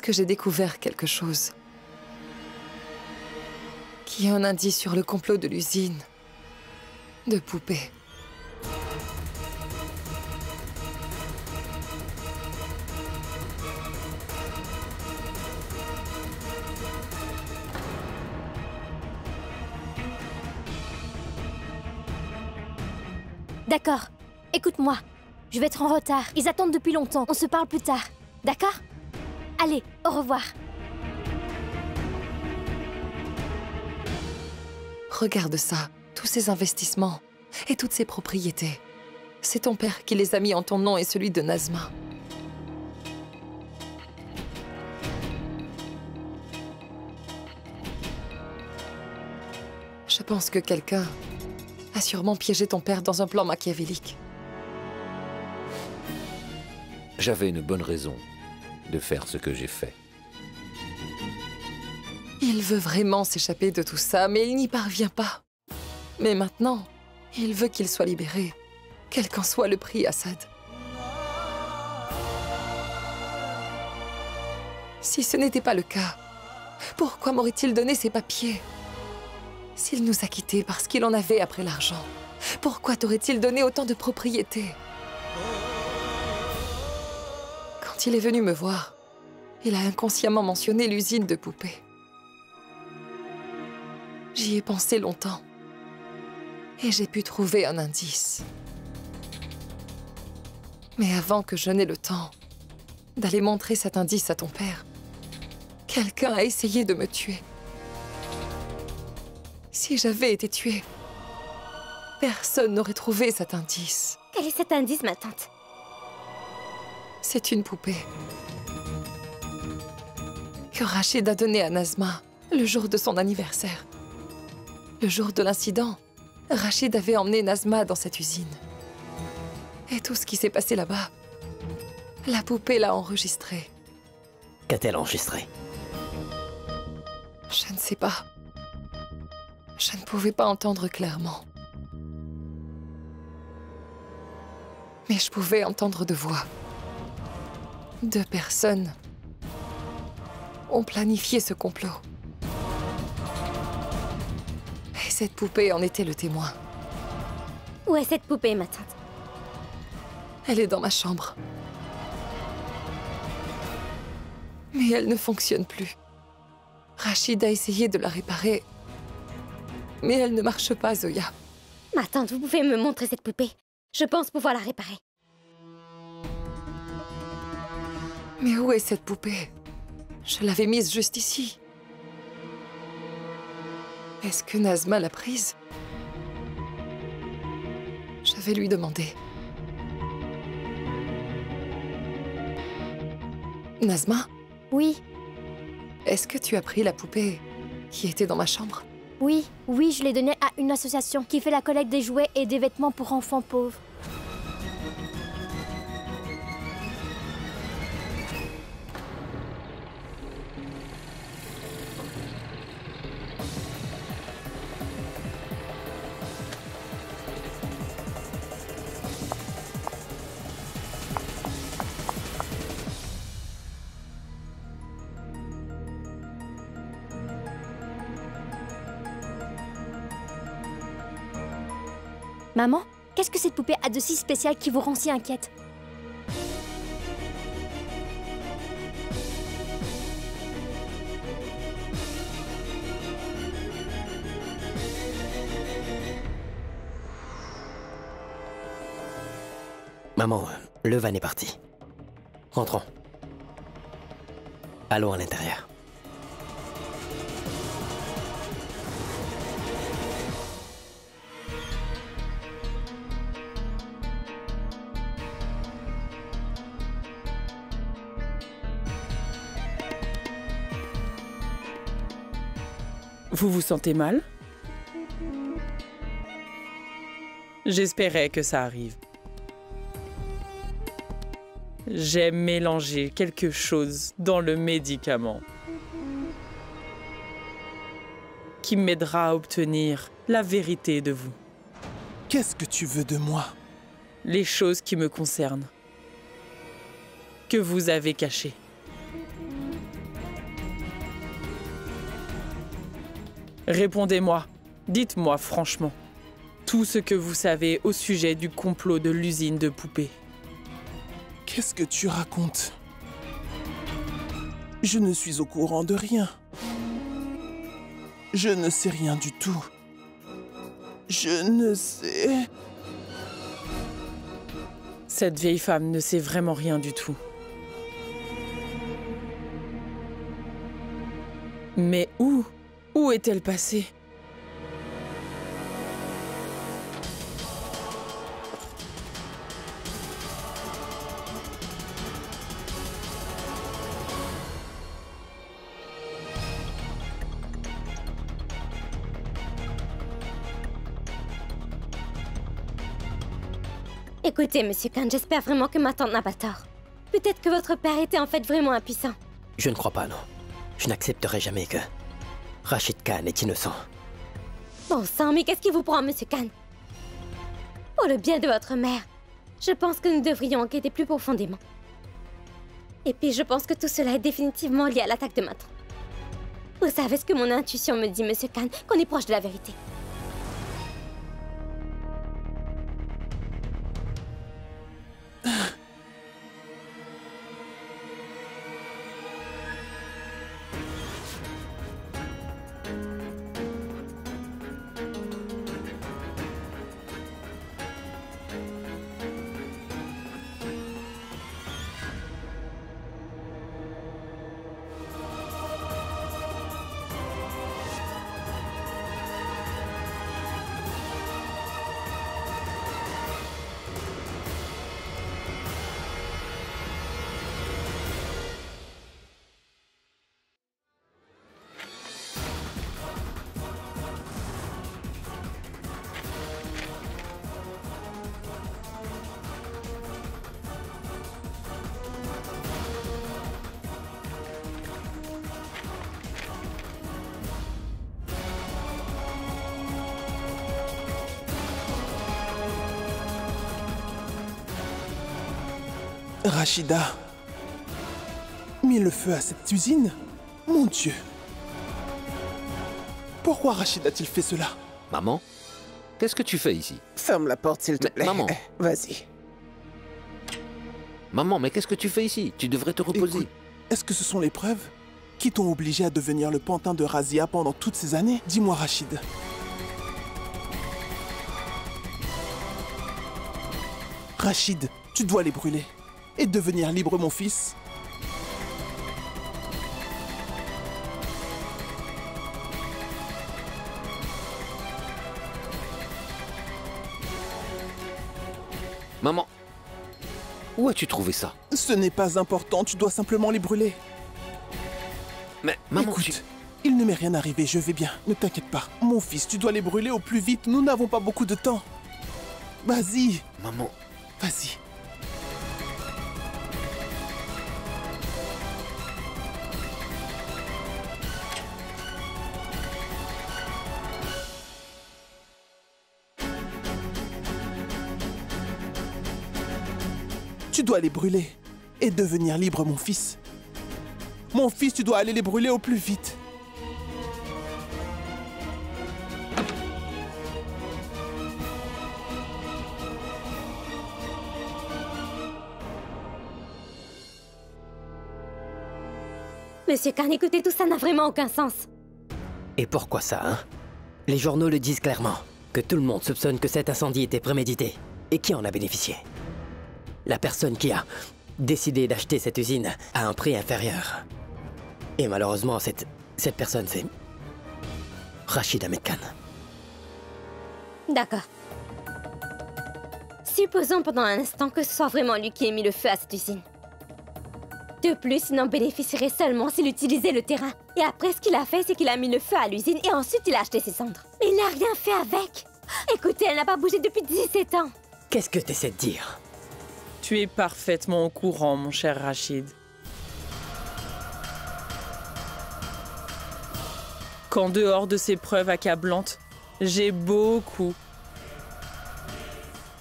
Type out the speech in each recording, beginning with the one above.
que j'ai découvert quelque chose. Qui est un indice sur le complot de l'usine de poupées. D'accord. Écoute-moi. Je vais être en retard. Ils attendent depuis longtemps. On se parle plus tard. D'accord? Allez, au revoir. Regarde ça, tous ces investissements et toutes ces propriétés. C'est ton père qui les a mis en ton nom et celui de Nazma. Je pense que quelqu'un a sûrement piégé ton père dans un plan machiavélique. J'avais une bonne raison de faire ce que j'ai fait. Il veut vraiment s'échapper de tout ça, mais il n'y parvient pas. Mais maintenant, il veut qu'il soit libéré, quel qu'en soit le prix, Assad. Si ce n'était pas le cas, pourquoi m'aurait-il donné ces papiers? S'il nous a quittés parce qu'il en avait après l'argent, pourquoi t'aurait-il donné autant de propriétés? Quand il est venu me voir, il a inconsciemment mentionné l'usine de poupées. J'y ai pensé longtemps. Et j'ai pu trouver un indice. Mais avant que je n'aie le temps d'aller montrer cet indice à ton père, quelqu'un a essayé de me tuer. Si j'avais été tuée, personne n'aurait trouvé cet indice. Quel est cet indice, ma tante? C'est une poupée que Rachid a donnée à Nazma le jour de son anniversaire. Le jour de l'incident, Rachid avait emmené Nazma dans cette usine. Et tout ce qui s'est passé là-bas, la poupée l'a enregistré. Qu'a-t-elle enregistré? Je ne sais pas. Je ne pouvais pas entendre clairement. Mais je pouvais entendre de voix. 2 personnes ont planifié ce complot. Et cette poupée en était le témoin. Où est cette poupée, ma tante? Elle est dans ma chambre. Mais elle ne fonctionne plus. Rachid a essayé de la réparer. Mais elle ne marche pas, Zoya. Ma tante, vous pouvez me montrer cette poupée? Je pense pouvoir la réparer. Mais où est cette poupée? Je l'avais mise juste ici. Est-ce que Nazma l'a prise? Je vais lui demander. Nazma? Oui, Est-ce que tu as pris la poupée qui était dans ma chambre? oui, je l'ai donnée à une association qui fait la collecte des jouets et des vêtements pour enfants pauvres. Maman, qu'est-ce que cette poupée a de si spécial qui vous rend si inquiète? Maman, le van est parti. Rentrons. Allons à l'intérieur. Vous vous sentez mal? J'espérais que ça arrive. J'ai mélangé quelque chose dans le médicament qui m'aidera à obtenir la vérité de vous. Qu'est-ce que tu veux de moi? Les choses qui me concernent, que vous avez cachées. Répondez-moi. Dites-moi franchement. Tout ce que vous savez au sujet du complot de l'usine de poupées. Qu'est-ce que tu racontes? Je ne suis au courant de rien. Je ne sais rien du tout. Je ne sais... Cette vieille femme ne sait vraiment rien du tout. Mais où? Où est-elle passée? Écoutez, Monsieur Khan, j'espère vraiment que ma tante n'a pas tort. Peut-être que votre père était en fait vraiment impuissant. Je ne crois pas, non. Je n'accepterai jamais que Rachid Khan est innocent. Bon sang, mais qu'est-ce qui vous prend, Monsieur Khan? Pour le bien de votre mère, je pense que nous devrions enquêter plus profondément. Et puis je pense que tout cela est définitivement lié à l'attaque de ma tante. Vous savez ce que mon intuition me dit, Monsieur Khan, qu'on est proche de la vérité. Rachida... mis le feu à cette usine? Mon Dieu! Pourquoi Rachid a-t-il fait cela? Maman, qu'est-ce que tu fais ici? Ferme la porte, s'il te Mais, plaît. maman. Vas-y. Maman, mais qu'est-ce que tu fais ici? Tu devrais te reposer. Écoute, est-ce que ce sont les preuves qui t'ont obligé à devenir le pantin de Razia pendant toutes ces années? Dis-moi, Rachid. Rachid, tu dois les brûler et devenir libre, mon fils. Maman, où as-tu trouvé ça? Ce n'est pas important, tu dois simplement les brûler. Mais maman, Écoute, il ne m'est rien arrivé, je vais bien, ne t'inquiète pas. Mon fils, tu dois les brûler au plus vite, nous n'avons pas beaucoup de temps. Vas-y, Maman, vas-y. Tu dois les brûler et devenir libre, mon fils. Mon fils, tu dois aller les brûler au plus vite. Monsieur Khan, écoutez, tout ça n'a vraiment aucun sens. Et pourquoi ça, hein? Les journaux le disent clairement, que tout le monde soupçonne que cet incendie était prémédité. Et qui en a bénéficié? La personne qui a décidé d'acheter cette usine à un prix inférieur. Et malheureusement, cette personne, c'est Rachid Ahmed Khan. D'accord. Supposons pendant un instant que ce soit vraiment lui qui ait mis le feu à cette usine. De plus, il n'en bénéficierait seulement s'il utilisait le terrain. Et après, ce qu'il a fait, c'est qu'il a mis le feu à l'usine et ensuite il a acheté ses cendres. Mais il n'a rien fait avec. Écoutez, elle n'a pas bougé depuis 17 ans. Qu'est-ce que t'essaies de dire? tu es parfaitement au courant, mon cher Rachid. Qu'en dehors de ces preuves accablantes, j'ai beaucoup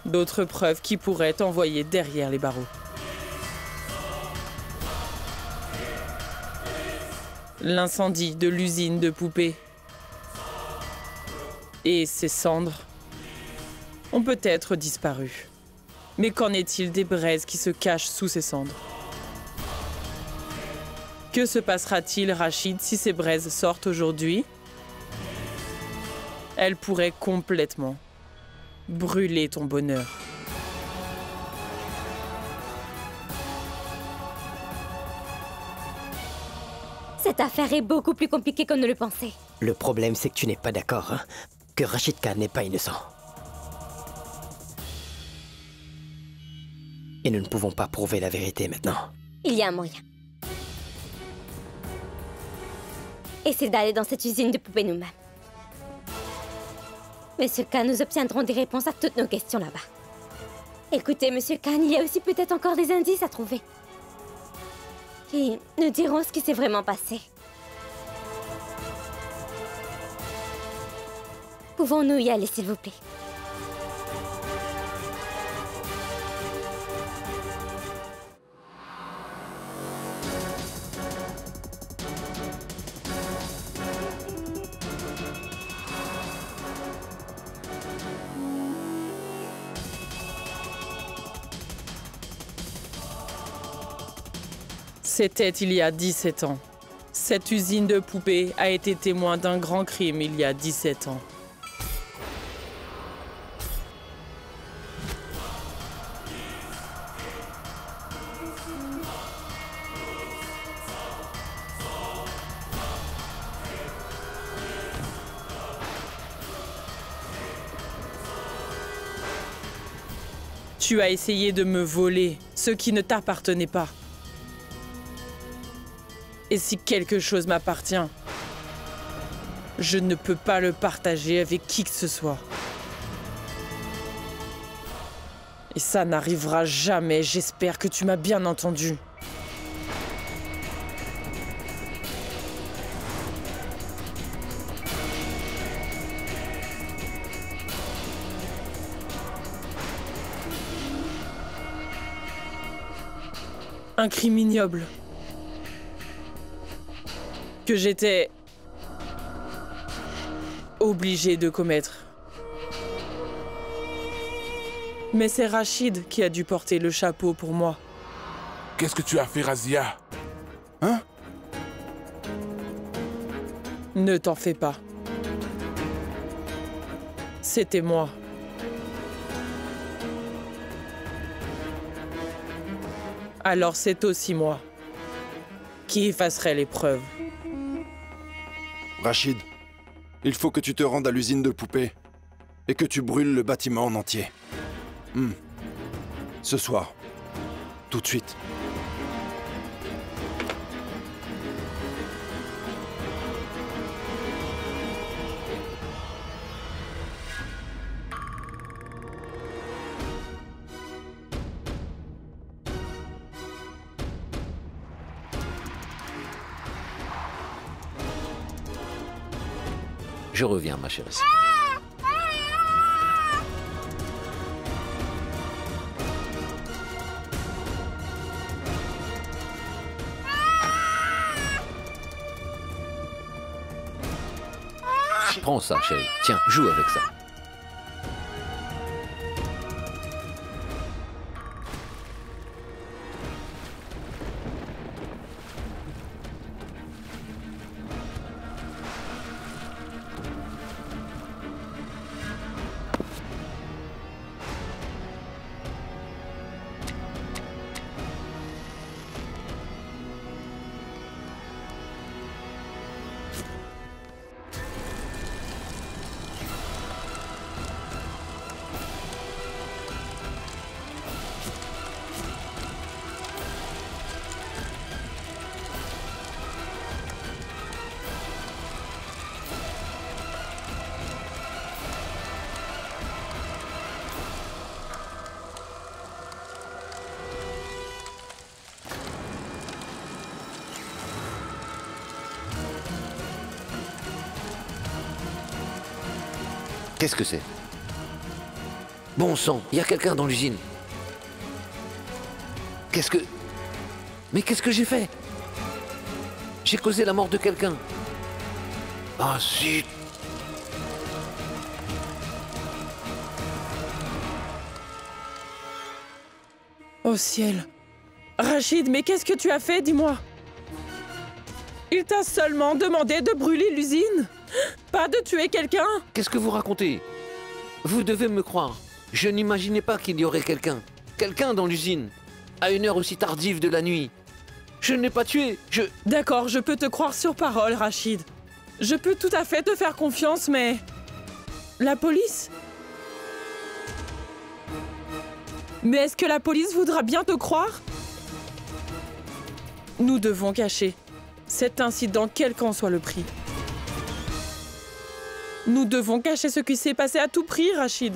d'autres preuves qui pourraient t'envoyer derrière les barreaux. L'incendie de l'usine de poupées. Et ces cendres ont peut-être disparu. Mais qu'en est-il des braises qui se cachent sous ces cendres? Que se passera-t-il, Rachid, si ces braises sortent aujourd'hui? Elles pourraient complètement brûler ton bonheur. Cette affaire est beaucoup plus compliquée qu'on ne le pensait. Le problème, c'est que tu n'es pas d'accord, hein? Que Rachid Khan n'est pas innocent. Et nous ne pouvons pas prouver la vérité maintenant. Il y a un moyen. Et c'est d'aller dans cette usine de poupées nous-mêmes. Monsieur Khan, nous obtiendrons des réponses à toutes nos questions là-bas. Écoutez, Monsieur Khan, il y a aussi peut-être encore des indices à trouver. Qui nous diront ce qui s'est vraiment passé. Pouvons-nous y aller, s'il vous plaît? C'était il y a 17 ans. Cette usine de poupées a été témoin d'un grand crime il y a 17 ans. Tu as essayé de me voler ce qui ne t'appartenait pas. Et si quelque chose m'appartient, je ne peux pas le partager avec qui que ce soit. Et ça n'arrivera jamais, j'espère que tu m'as bien entendu. Un crime ignoble. Que j'étais obligé de commettre. Mais c'est Rachid qui a dû porter le chapeau pour moi. Qu'est-ce que tu as fait, Razia? Hein? Ne t'en fais pas. C'était moi. Alors c'est aussi moi qui effacerai les preuves. Rachid, il faut que tu te rendes à l'usine de poupées et que tu brûles le bâtiment en entier. Ce soir. Tout de suite. Je reviens, ma chérie. Prends ça, chérie. Tiens, joue avec ça. Qu'est-ce que c'est? Bon sang, il y a quelqu'un dans l'usine. Qu'est-ce que... Mais qu'est-ce que j'ai fait? J'ai causé la mort de quelqu'un. Ah, zut! Oh ciel. Rachid, mais qu'est-ce que tu as fait, dis-moi? Il t'a seulement demandé de brûler l'usine, pas de tuer quelqu'un. Qu'est-ce que vous racontez? Vous devez me croire. Je n'imaginais pas qu'il y aurait quelqu'un. Quelqu'un dans l'usine. À une heure aussi tardive de la nuit. Je ne l'ai pas tué. D'accord, je peux te croire sur parole, Rachid. Je peux tout à fait te faire confiance, mais... La police? Mais est-ce que la police voudra bien te croire? Nous devons cacher cet incident, quel qu'en soit le prix. Nous devons cacher ce qui s'est passé à tout prix, Rachid.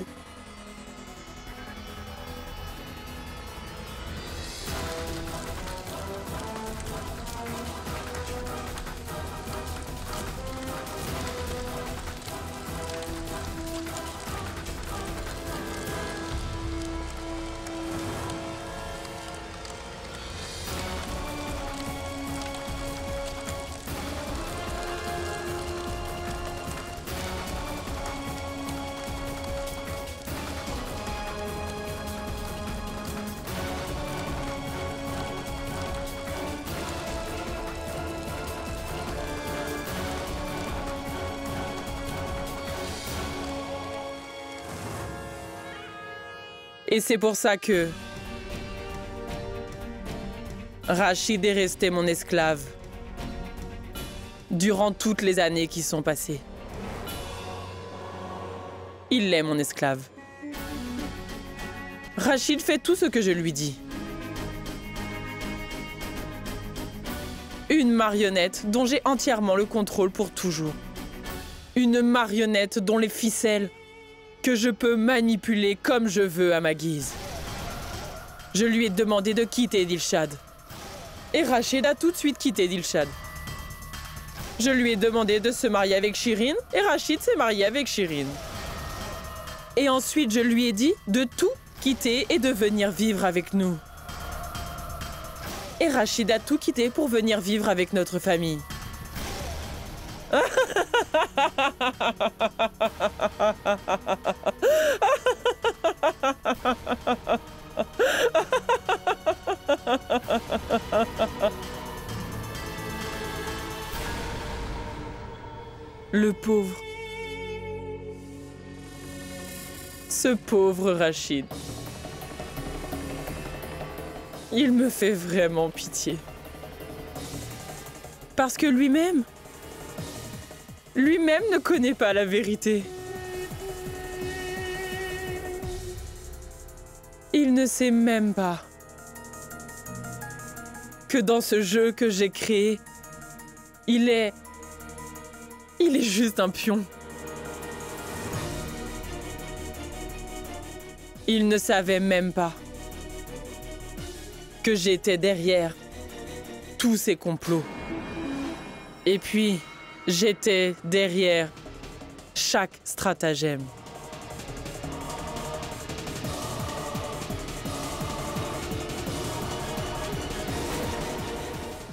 Et c'est pour ça que... Rachid est resté mon esclave durant toutes les années qui sont passées. Il est mon esclave. Rachid fait tout ce que je lui dis. Une marionnette dont j'ai entièrement le contrôle pour toujours. Une marionnette dont les ficelles que je peux manipuler comme je veux à ma guise. Je lui ai demandé de quitter Dilshad. Et Rachid a tout de suite quitté Dilshad. Je lui ai demandé de se marier avec Shirin et Rachid s'est marié avec Shirin. Et ensuite, je lui ai dit de tout quitter et de venir vivre avec nous. Et Rachid a tout quitté pour venir vivre avec notre famille. Le pauvre. Ce pauvre Rachid. Il me fait vraiment pitié. Parce que lui-même ne connaît pas la vérité. Il ne sait même pas que dans ce jeu que j'ai créé, il est juste un pion. Il ne savait même pas que j'étais derrière tous ces complots. Et puis, j'étais derrière chaque stratagème.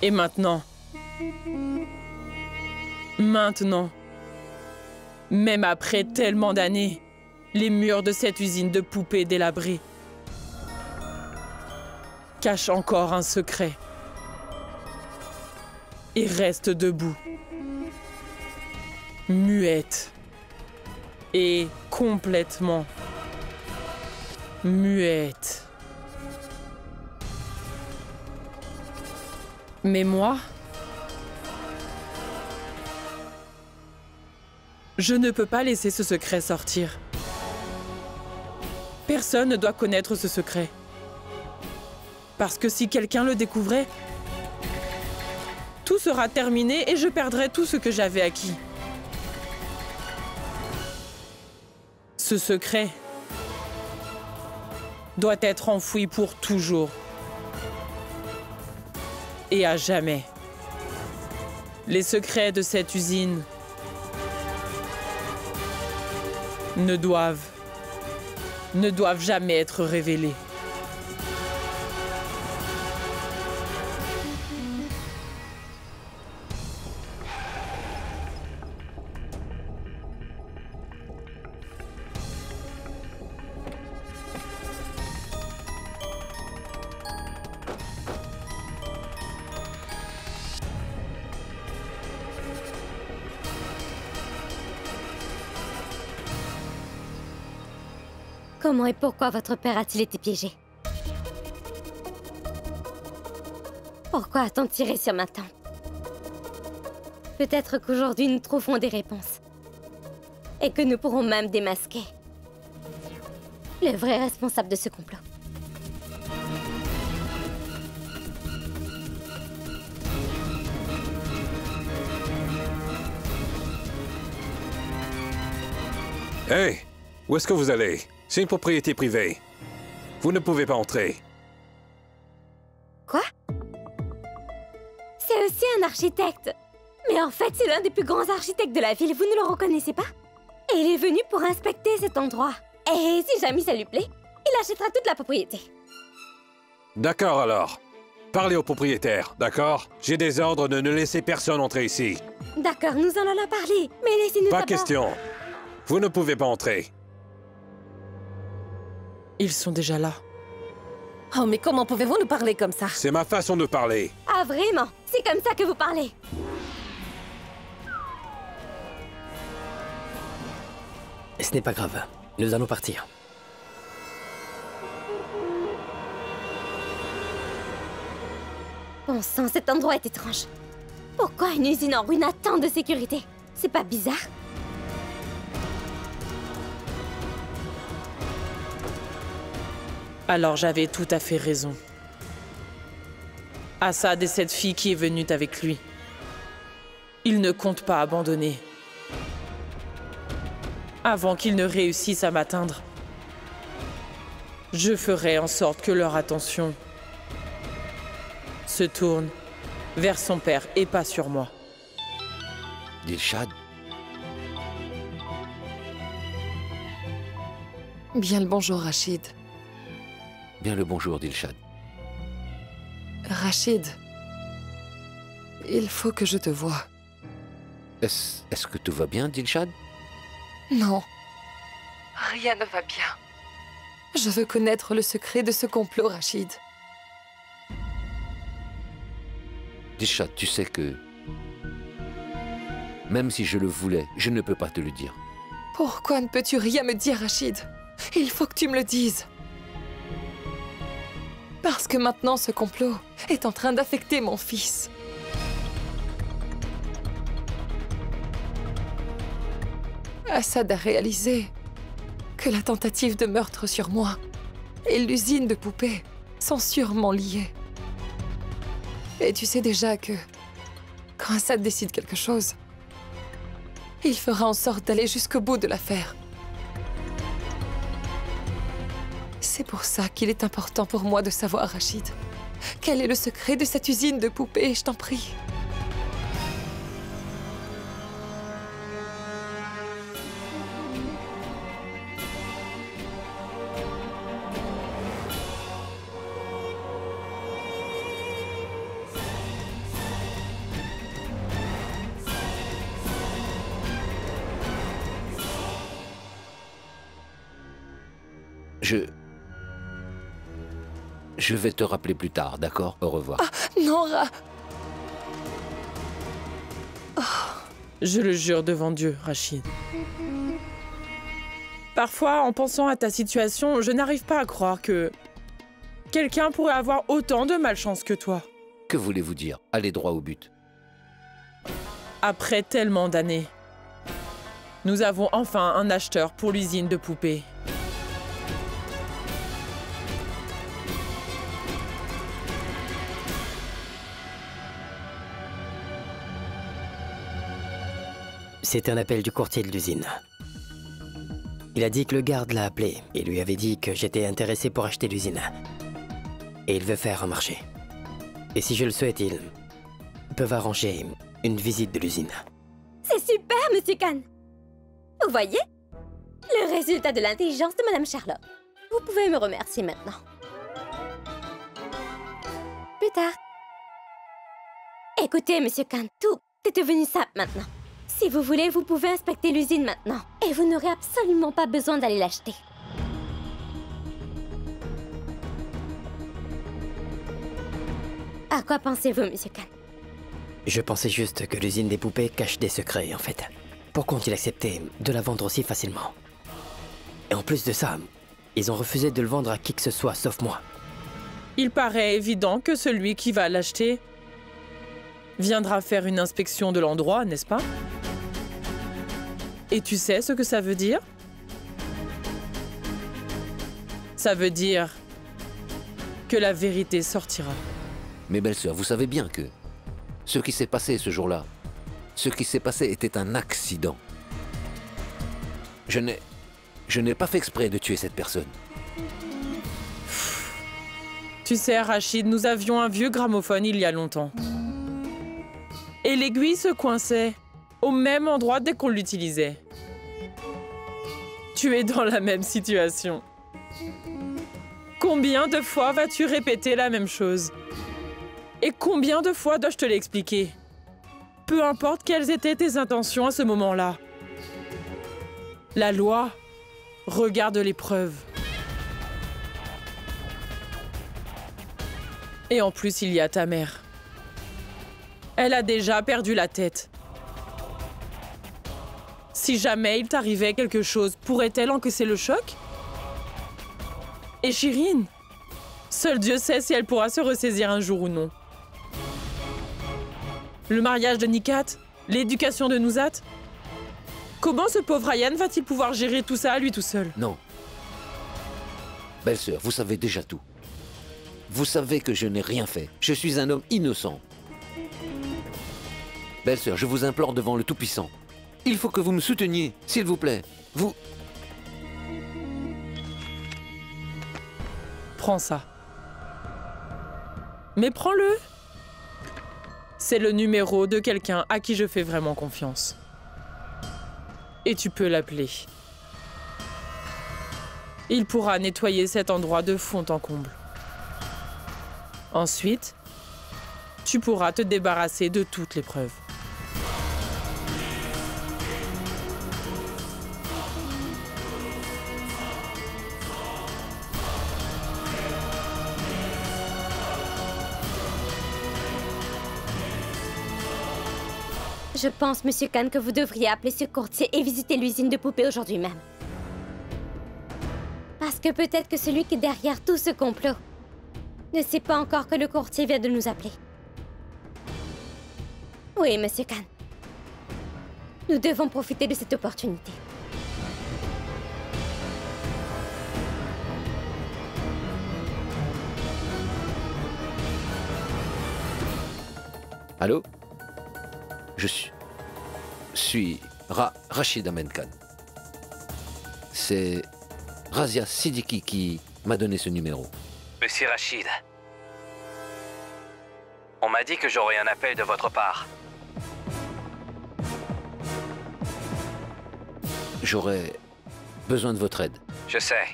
Et maintenant, même après tellement d'années, les murs de cette usine de poupées délabrées cachent encore un secret et restent debout, muette et complètement muette. Mais moi, je ne peux pas laisser ce secret sortir. Personne ne doit connaître ce secret. Parce que si quelqu'un le découvrait, tout sera terminé et je perdrai tout ce que j'avais acquis. Ce secret doit être enfoui pour toujours. Et à jamais. Les secrets de cette usine ne doivent jamais être révélés. Comment et pourquoi votre père a-t-il été piégé? Pourquoi a-t-on tiré sur ma tante? Peut-être qu'aujourd'hui nous trouverons des réponses. Et que nous pourrons même démasquer le vrai responsable de ce complot. Hey! Où est-ce que vous allez? C'est une propriété privée. Vous ne pouvez pas entrer. Quoi? C'est aussi un architecte. Mais en fait, c'est l'un des plus grands architectes de la ville, vous ne le reconnaissez pas? Et il est venu pour inspecter cet endroit. Et si jamais ça lui plaît, il achètera toute la propriété. D'accord alors. Parlez au propriétaire, d'accord? J'ai des ordres de ne laisser personne entrer ici. D'accord, nous en allons parler, mais laissez-nous Pas d'abord... question. Vous ne pouvez pas entrer. Ils sont déjà là. Oh, mais comment pouvez-vous nous parler comme ça? C'est ma façon de parler. Ah, vraiment? C'est comme ça que vous parlez? Ce n'est pas grave. Nous allons partir. Bon sang, cet endroit est étrange. Pourquoi une usine en ruine a tant de sécurité? C'est pas bizarre? Alors j'avais tout à fait raison. Assad et cette fille qui est venue avec lui. Il ne compte pas abandonner. Avant qu'ils ne réussissent à m'atteindre, je ferai en sorte que leur attention se tourne vers son père et pas sur moi. Dilshad, Bien le bonjour, Rachid. bien le bonjour, Dilshad. Rachid, il faut que je te voie. Est-ce que tout va bien, Dilshad? Non, rien ne va bien. Je veux connaître le secret de ce complot, Rachid. Dilshad, tu sais que... Même si je le voulais, je ne peux pas te le dire. Pourquoi ne peux-tu rien me dire, Rachid? Il faut que tu me le dises. Parce que maintenant, ce complot est en train d'affecter mon fils. Assad a réalisé que la tentative de meurtre sur moi et l'usine de poupées sont sûrement liées. Et tu sais déjà que quand Assad décide quelque chose, il fera en sorte d'aller jusqu'au bout de l'affaire. C'est pour ça qu'il est important pour moi de savoir, Rachid. Quel est le secret de cette usine de poupées, je t'en prie? Je vais te rappeler plus tard, d'accord? Au revoir. Ah, non, Je le jure devant Dieu, Rachid. Parfois, en pensant à ta situation, je n'arrive pas à croire que quelqu'un pourrait avoir autant de malchance que toi. Que voulez-vous dire? Allez droit au but. Après tellement d'années, nous avons enfin un acheteur pour l'usine de poupées. C'est un appel du courtier de l'usine. Il a dit que le garde l'a appelé et lui avait dit que j'étais intéressé pour acheter l'usine. Et il veut faire un marché. Et si je le souhaite, ils peuvent arranger une visite de l'usine. C'est super, Monsieur Khan. Vous voyez? Le résultat de l'intelligence de Madame Charlotte. Vous pouvez me remercier maintenant. Plus tard. Écoutez, Monsieur Khan, tout est devenu simple maintenant. Si vous voulez, vous pouvez inspecter l'usine maintenant. Et vous n'aurez absolument pas besoin d'aller l'acheter. À quoi pensez-vous, Monsieur Khan? Je pensais juste que l'usine des poupées cache des secrets, en fait. Pourquoi ont-ils accepté de la vendre aussi facilement? Et en plus de ça, Ils ont refusé de le vendre à qui que ce soit, sauf moi. Il paraît évident que celui qui va l'acheter viendra faire une inspection de l'endroit, n'est-ce pas? Et tu sais ce que ça veut dire? Ça veut dire que la vérité sortira. Mais belle-sœur, vous savez bien que ce qui s'est passé ce jour-là, ce qui s'est passé était un accident. Je n'ai pas fait exprès de tuer cette personne. Tu sais, Rachid, nous avions un vieux gramophone il y a longtemps. Et l'aiguille se coinçait au même endroit dès qu'on l'utilisait. Tu es dans la même situation. Combien de fois vas-tu répéter la même chose? Et combien de fois dois-je te l'expliquer? Peu importe quelles étaient tes intentions à ce moment-là. La loi regarde les preuves. Et en plus, il y a ta mère. Elle a déjà perdu la tête. Si jamais il t'arrivait quelque chose, pourrait-elle encaisser le choc? Et Chirine? Seul Dieu sait si elle pourra se ressaisir un jour ou non. Le mariage de Nikat? L'éducation de Nouzat? Comment ce pauvre Ryan va-t-il pouvoir gérer tout ça à lui tout seul? Non. Belle-sœur, vous savez déjà tout. Vous savez que je n'ai rien fait. Je suis un homme innocent. Belle-sœur, je vous implore devant le Tout-Puissant. Il faut que vous me souteniez, s'il vous plaît. Vous... Prends ça. Mais prends-le. C'est le numéro de quelqu'un à qui je fais vraiment confiance. Et tu peux l'appeler. Il pourra nettoyer cet endroit de fond en comble. Ensuite, tu pourras te débarrasser de toutes les preuves. Je pense, Monsieur Khan, que vous devriez appeler ce courtier et visiter l'usine de poupées aujourd'hui même. Parce que peut-être que celui qui est derrière tout ce complot ne sait pas encore que le courtier vient de nous appeler. Oui, Monsieur Khan. Nous devons profiter de cette opportunité. Allô? Je suis Rachid Ahmed Khan. C'est Razia Siddiqui qui m'a donné ce numéro. Monsieur Rachid, on m'a dit que j'aurais un appel de votre part. J'aurais besoin de votre aide. Je sais.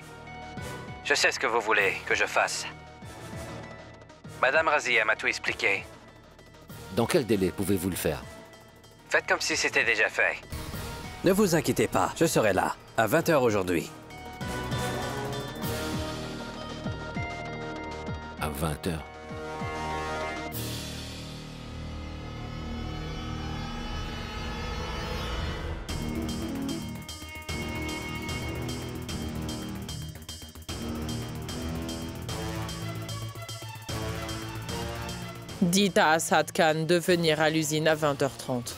Je sais ce que vous voulez que je fasse. Madame Razia m'a tout expliqué. Dans quel délai pouvez-vous le faire? Faites comme si c'était déjà fait. Ne vous inquiétez pas, je serai là, à 20h aujourd'hui. À 20h. Dites à Assad Khan de venir à l'usine à 20h30.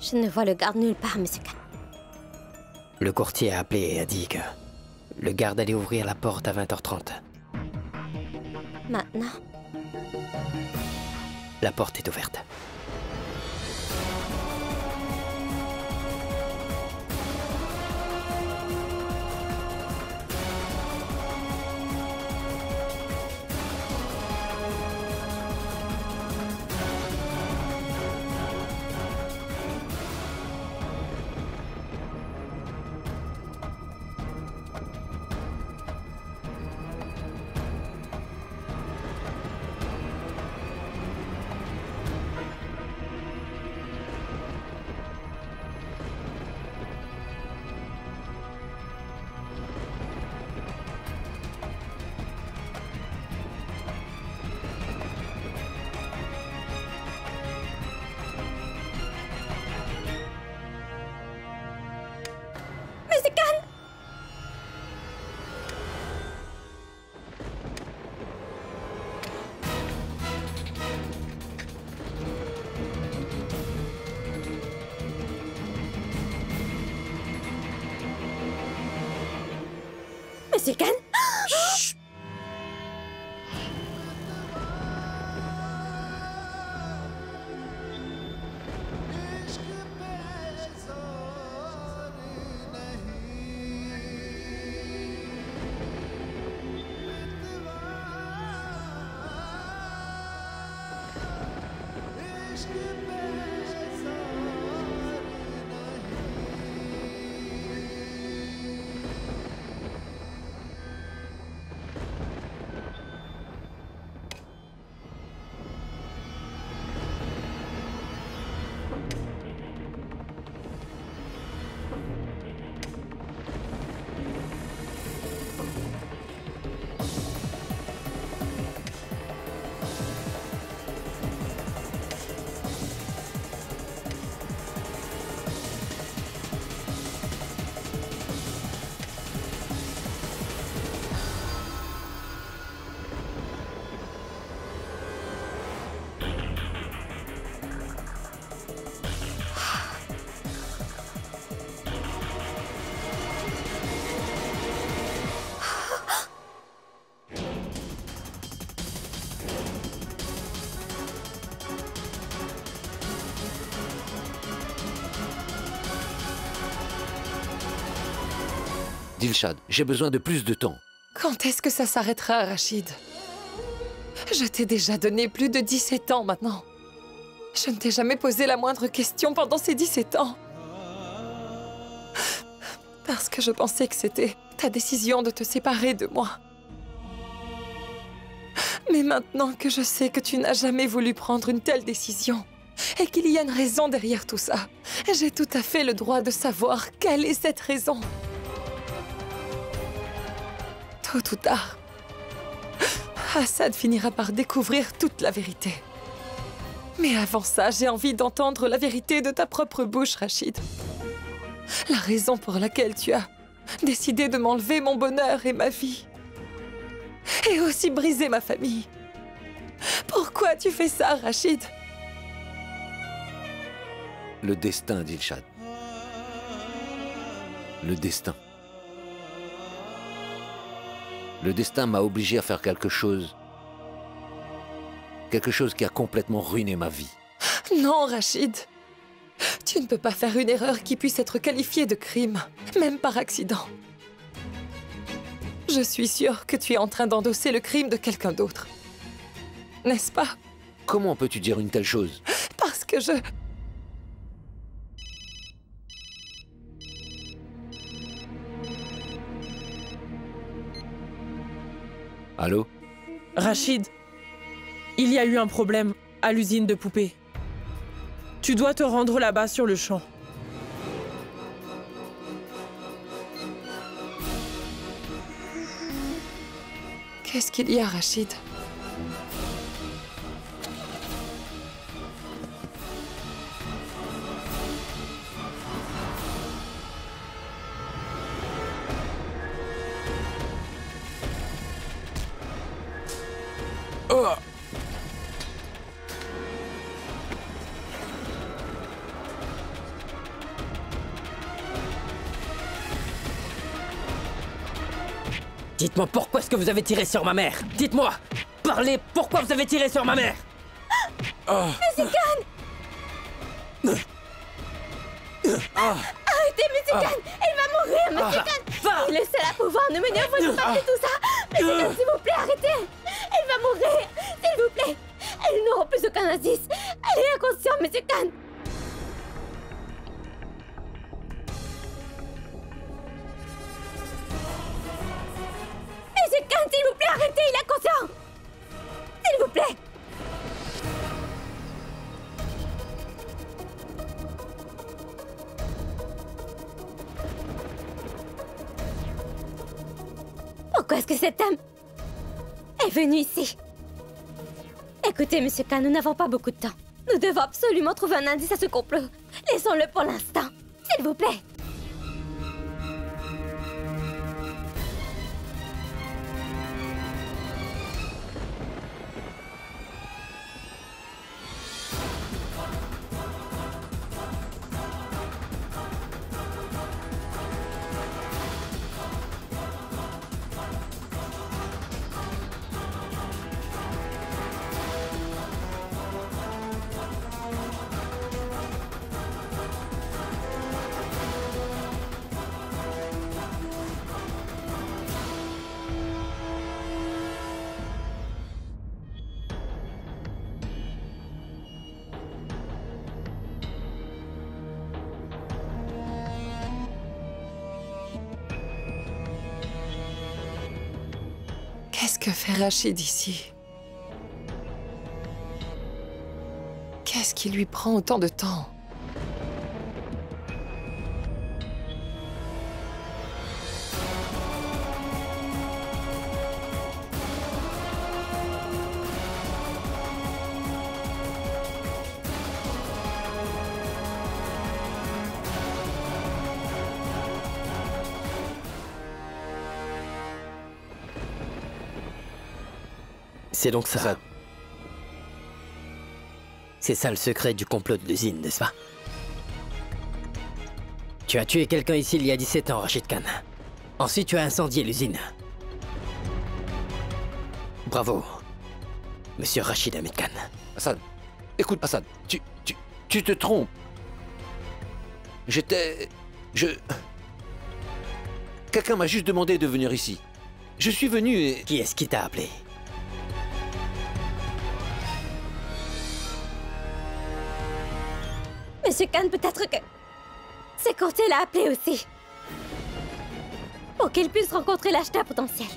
Je ne vois le garde nulle part, Monsieur Khan. Le courtier a appelé et a dit que le garde allait ouvrir la porte à 20h30. Maintenant? La porte est ouverte. Monsieur Khan? Dilshad, j'ai besoin de plus de temps. Quand est-ce que ça s'arrêtera, Rachid? Je t'ai déjà donné plus de 17 ans maintenant. Je ne t'ai jamais posé la moindre question pendant ces 17 ans. Parce que je pensais que c'était ta décision de te séparer de moi. Mais maintenant que je sais que tu n'as jamais voulu prendre une telle décision et qu'il y a une raison derrière tout ça, j'ai tout à fait le droit de savoir quelle est cette raison. Tôt ou tard, Assad finira par découvrir toute la vérité. Mais avant ça, j'ai envie d'entendre la vérité de ta propre bouche, Rachid. La raison pour laquelle tu as décidé de m'enlever mon bonheur et ma vie. Et aussi briser ma famille. Pourquoi tu fais ça, Rachid? Le destin, Dilshad. Le destin. Le destin m'a obligé à faire quelque chose. Quelque chose qui a complètement ruiné ma vie. Non, Rachid. Tu ne peux pas faire une erreur qui puisse être qualifiée de crime, même par accident. Je suis sûre que tu es en train d'endosser le crime de quelqu'un d'autre. N'est-ce pas? Comment peux-tu dire une telle chose? Parce que je... Allô? Rachid, il y a eu un problème à l'usine de poupées. Tu dois te rendre là-bas sur le champ. Qu'est-ce qu'il y a, Rachid? Dites-moi pourquoi est-ce que vous avez tiré sur ma mère? Dites-moi! Parlez, pourquoi vous avez tiré sur ma mère? Monsieur Khan! Arrêtez, Monsieur Khan! Elle va mourir, Monsieur Khan! Il est le seul à pouvoir nous mener au bout de tout ça! Monsieur Khan, s'il vous plaît, arrêtez! Elle va mourir! S'il vous plaît! Elle n'aura plus aucun indice! Elle est inconsciente, Monsieur Khan! Monsieur Khan, s'il vous plaît, arrêtez! Il est inconscient! S'il vous plaît! Pourquoi est-ce que cette dame est venue ici? Écoutez, Monsieur Khan, nous n'avons pas beaucoup de temps. Nous devons absolument trouver un indice à ce complot. Laissons-le pour l'instant. S'il vous plaît. Qu'est-ce que fait Rachid ici? Qu'est-ce qui lui prend autant de temps? C'est donc ça. C'est ça le secret du complot de l'usine, n'est-ce pas? Tu as tué quelqu'un ici il y a 17 ans, Rachid Khan. Ensuite, tu as incendié l'usine. Bravo, Monsieur Rachid Ahmed Khan. Assad, écoute, Assad, tu te trompes. Quelqu'un m'a juste demandé de venir ici. Je suis venu et... Qui est-ce qui t'a appelé? Monsieur Khan, peut-être que... c'est Corté l'a appelé aussi. Pour qu'il puisse rencontrer l'acheteur potentiel.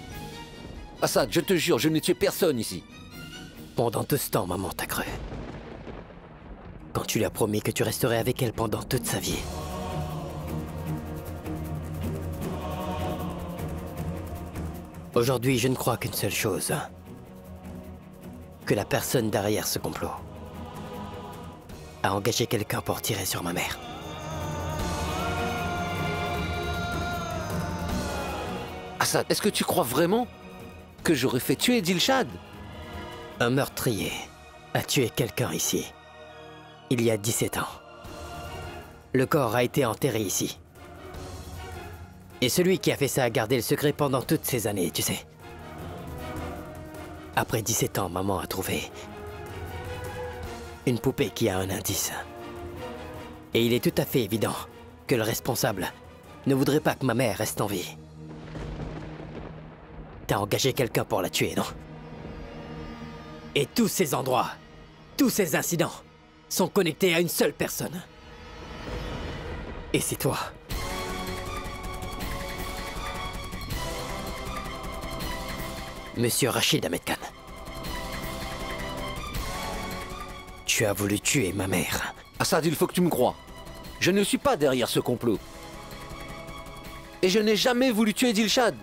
Assad, je te jure, je n'ai tué personne ici. Pendant tout ce temps, maman t'a cru. Quand tu lui as promis que tu resterais avec elle pendant toute sa vie. Aujourd'hui, je ne crois qu'une seule chose. Que la personne derrière ce complot a engagé quelqu'un pour tirer sur ma mère. Assad, est-ce que tu crois vraiment que j'aurais fait tuer Dilshad? Un meurtrier a tué quelqu'un ici, il y a 17 ans. Le corps a été enterré ici. Et celui qui a fait ça a gardé le secret pendant toutes ces années, tu sais. Après 17 ans, maman a trouvé une poupée qui a un indice. Et il est tout à fait évident que le responsable ne voudrait pas que ma mère reste en vie. T'as engagé quelqu'un pour la tuer, non? Et tous ces endroits, tous ces incidents sont connectés à une seule personne. Et c'est toi. Monsieur Rachid Ahmed Khan. Tu as voulu tuer ma mère. Assad, il faut que tu me crois. Je ne suis pas derrière ce complot. Et je n'ai jamais voulu tuer Dilshad.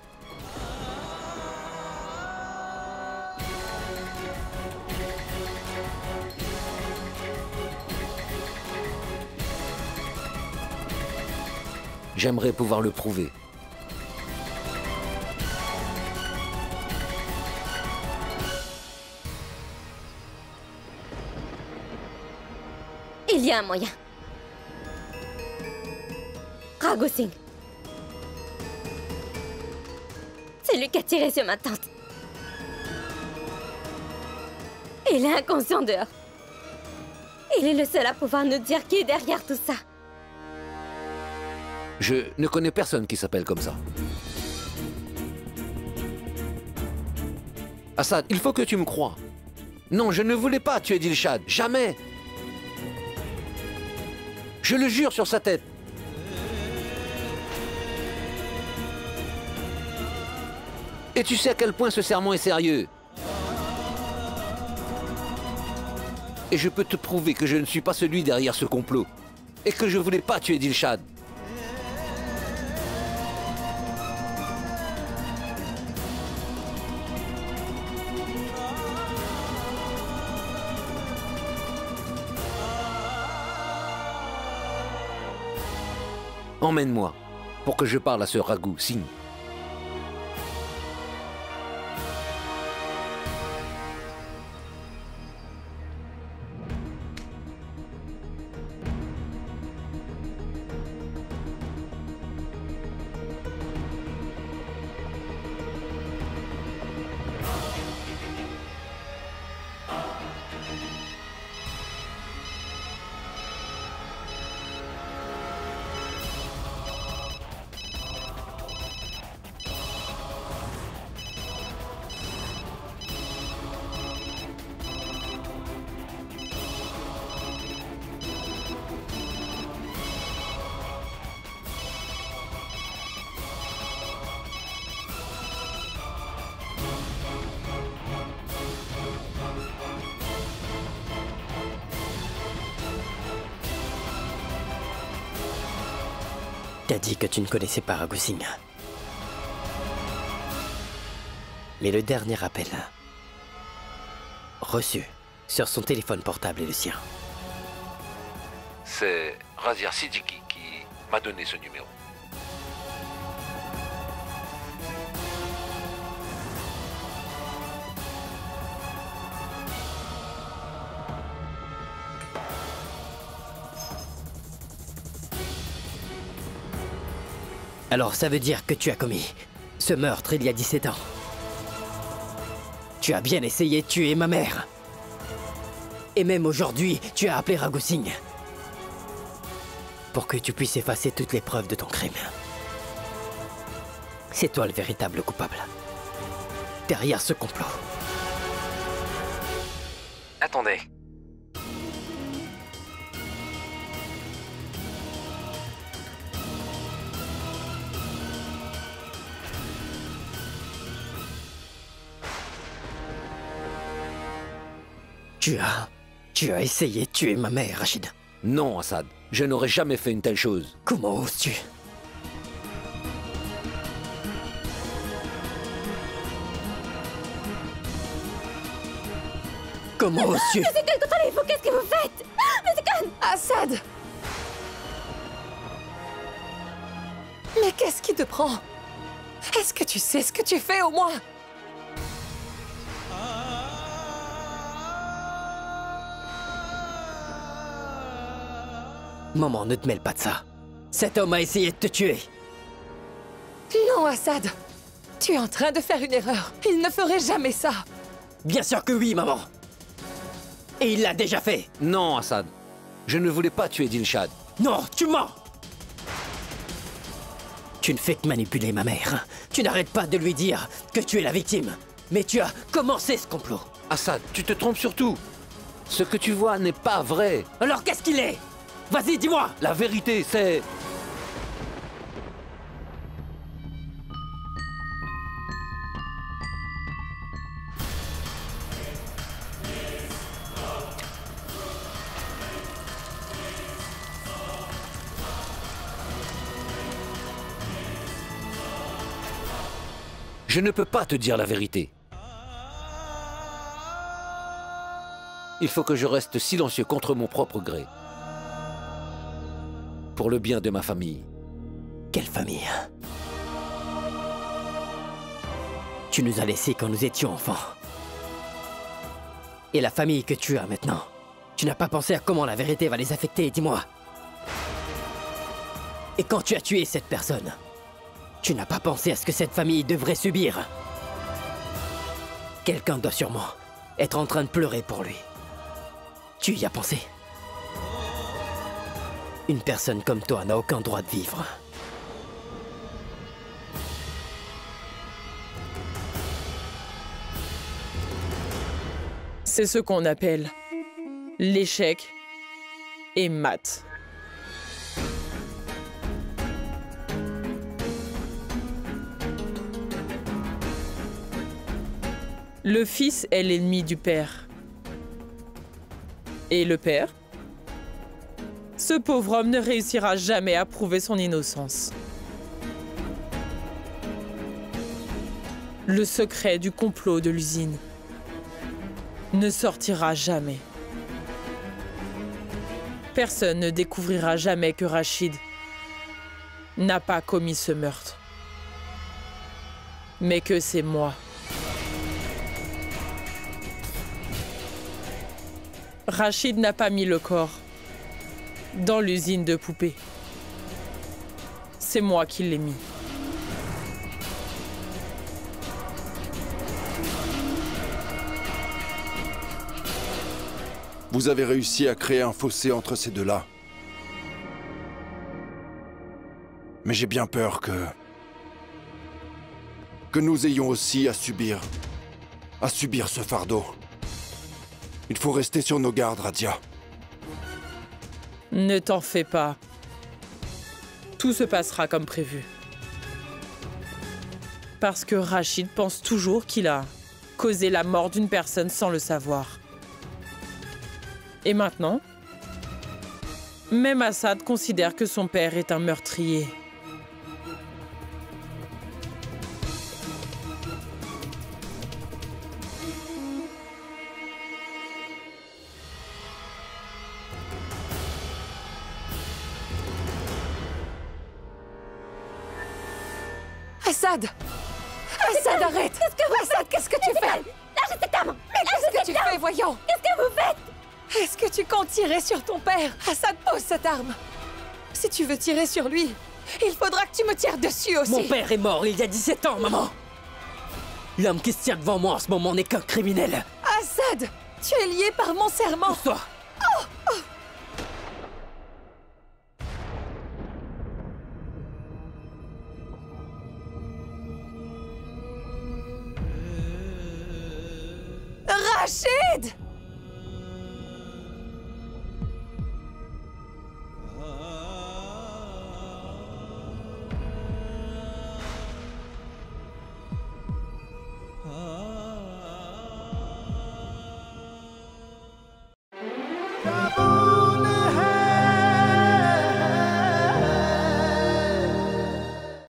J'aimerais pouvoir le prouver. Il y a un moyen. Raghu Singh. C'est lui qui a tiré sur ma tante. Il est inconscient dehors. Il est le seul à pouvoir nous dire qui est derrière tout ça. Je ne connais personne qui s'appelle comme ça. Assad, il faut que tu me crois. Non, je ne voulais pas tuer Dilshad. Jamais. Je le jure sur sa tête. Et tu sais à quel point ce serment est sérieux. Et je peux te prouver que je ne suis pas celui derrière ce complot. Et que je ne voulais pas tuer Dilshad. Emmène-moi, pour que je parle à ce Raghu Singh. T'as dit que tu ne connaissais pas Ragu Singh. Mais le dernier appel reçu sur son téléphone portable est le sien. C'est Razia Siddiqui qui m'a donné ce numéro. Alors ça veut dire que tu as commis ce meurtre il y a 17 ans. Tu as bien essayé de tuer ma mère. Et même aujourd'hui, tu as appelé Ragu Singh pour que tu puisses effacer toutes les preuves de ton crime. C'est toi le véritable coupable. Derrière ce complot. Attendez. Tu as essayé de tuer ma mère, Rachid. Non, Assad. Je n'aurais jamais fait une telle chose. Comment oses-tu? Comment oses-tu? Monsieur Khan, contrôlez-vous, qu'est-ce que vous faites? Monsieur Khan! Assad! Mais qu'est-ce qui te prend? Est-ce que tu sais ce que tu fais au moins? Maman, ne te mêle pas de ça. Cet homme a essayé de te tuer. Non, Assad. Tu es en train de faire une erreur. Il ne ferait jamais ça. Bien sûr que oui, maman. Et il l'a déjà fait. Non, Assad. Je ne voulais pas tuer Dilshad. Non, tu mens. Tu ne fais que manipuler ma mère. Tu n'arrêtes pas de lui dire que tu es la victime. Mais tu as commencé ce complot. Assad, tu te trompes surtout. Ce que tu vois n'est pas vrai. Alors qu'est-ce qu'il est? Vas-y, dis-moi! La vérité, c'est... Je ne peux pas te dire la vérité. Il faut que je reste silencieux contre mon propre gré. Pour le bien de ma famille. Quelle famille? Tu nous as laissés quand nous étions enfants. Et la famille que tu as maintenant, tu n'as pas pensé à comment la vérité va les affecter, dis-moi. Et quand tu as tué cette personne, tu n'as pas pensé à ce que cette famille devrait subir. Quelqu'un doit sûrement être en train de pleurer pour lui. Tu y as pensé? Une personne comme toi n'a aucun droit de vivre. C'est ce qu'on appelle l'échec et mat. Le fils est l'ennemi du père. Et le père? Ce pauvre homme ne réussira jamais à prouver son innocence. Le secret du complot de l'usine ne sortira jamais. Personne ne découvrira jamais que Rachid n'a pas commis ce meurtre, mais que c'est moi. Rachid n'a pas mis le corps dans l'usine de poupées. C'est moi qui l'ai mis. Vous avez réussi à créer un fossé entre ces deux-là. Mais j'ai bien peur que nous ayons aussi à subir ce fardeau. Il faut rester sur nos gardes, Razia. Ne t'en fais pas. Tout se passera comme prévu. Parce que Rachid pense toujours qu'il a causé la mort d'une personne sans le savoir. Et maintenant, même Assad considère que son père est un meurtrier. Assad! Assad, arrête! Qu'est-ce que vous Assad, qu'est-ce que tu fais? Lâchez cette arme! Mais qu'est-ce que tu fais, voyons? Qu'est-ce que vous faites? Est-ce que tu comptes tirer sur ton père? Assad, pose cette arme! Si tu veux tirer sur lui, il faudra que tu me tires dessus aussi! Mon père est mort il y a 17 ans, maman! L'homme qui se tient devant moi en ce moment n'est qu'un criminel! Assad! Tu es lié par mon serment! Toi! Rachid! Come on.